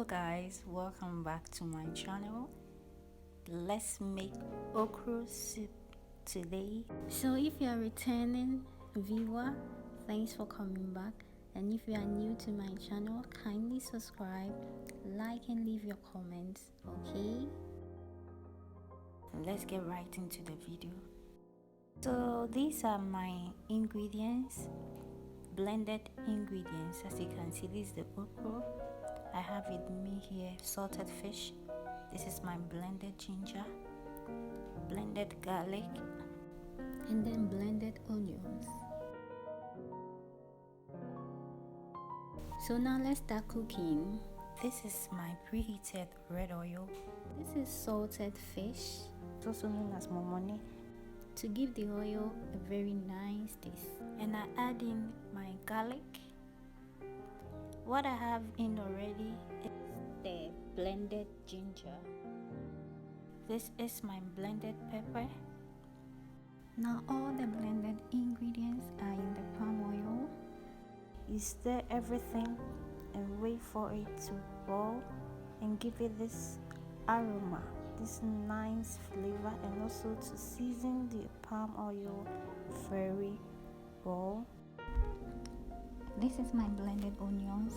Guys, welcome back to my channel. Let's make okra soup today. So if you are a returning viewer, thanks for coming back, and if you are new to my channel, kindly subscribe, like and leave your comments, okay? Let's get right into the video. So these are my ingredients, blended ingredients. As you can see, this is the okra. I have with me here salted fish. This is my blended ginger, blended garlic, and then blended onions. So now let's start cooking. This is my preheated red oil. This is salted fish, also known as momone, to give the oil a very nice taste. And I add in my garlic. What I have in already is the blended ginger. This is my blended pepper. Now all the blended ingredients are in the palm oil. You stir everything and wait for it to boil and give it this aroma, this nice flavor, and also to season the palm oil very well. This is my blended onions.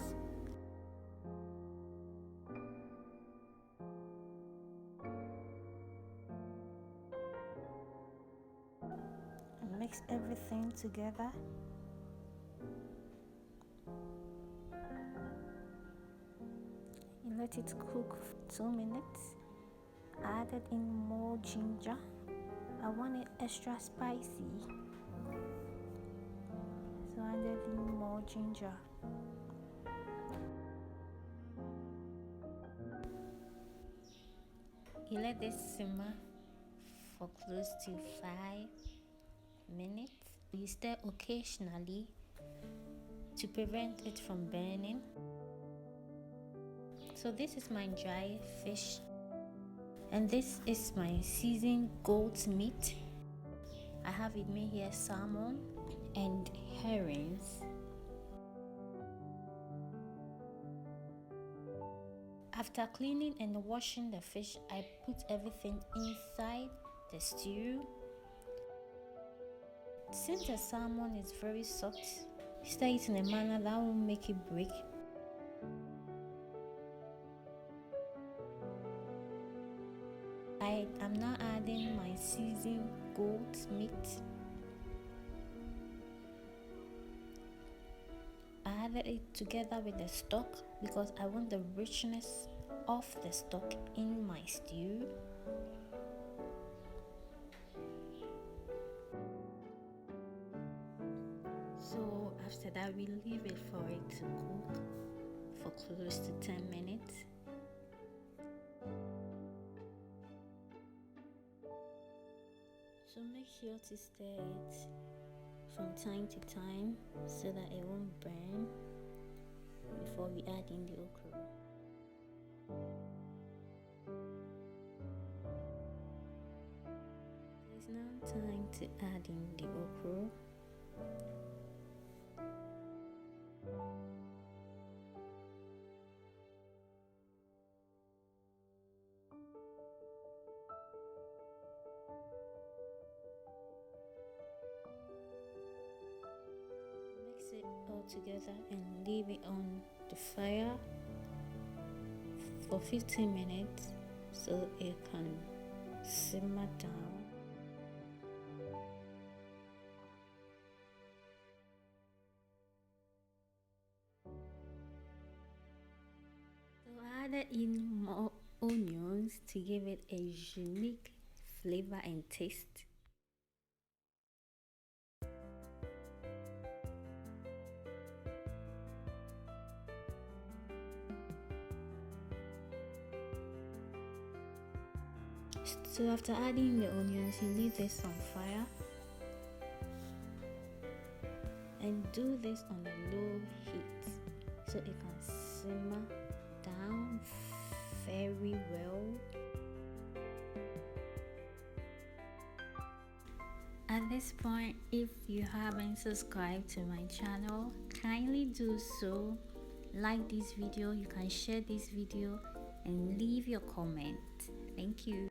Mix everything together. And let it cook for 2 minutes. I added in more ginger. I want it extra spicy, so I added in more ginger. You let this simmer for close to 5 minutes. You stir occasionally to prevent it from burning. So this is my dry fish, and this is my seasoned goat meat. I have with me here salmon and herrings. After cleaning and washing the fish, I put everything inside the stew. Since the salmon is very soft, stir it in a manner that won't make it break. I am now adding my seasoned goat meat. I added it together with the stock because I want the richness of the stock in my stew. So after that, we leave it for it to cook for close to 10 minutes. So make sure to stir it from time to time so that it won't burn before we add in the okra. It's now time to add in the okra. Mix it all together and leave it on the fire for 15 minutes so it can simmer down. So I added in more onions to give it a unique flavor and taste. So after adding the onions, you leave this on fire and do this on a low heat so it can simmer down very well. At this point, if you haven't subscribed to my channel, kindly do so like this video, you can share this video and leave your comment. Thank you.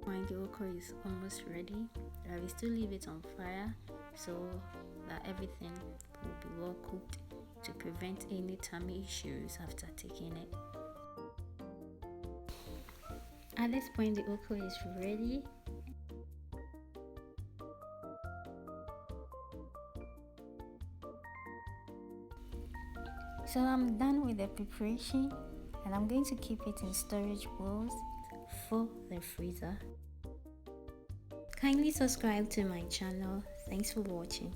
When the okra is almost ready, I will still leave it on fire so that everything will be well cooked to prevent any tummy issues after taking it. At this point, the okra is ready. So I'm done with the preparation and I'm going to keep it in storage bowls for the freezer. Kindly subscribe to my channel. Thanks for watching.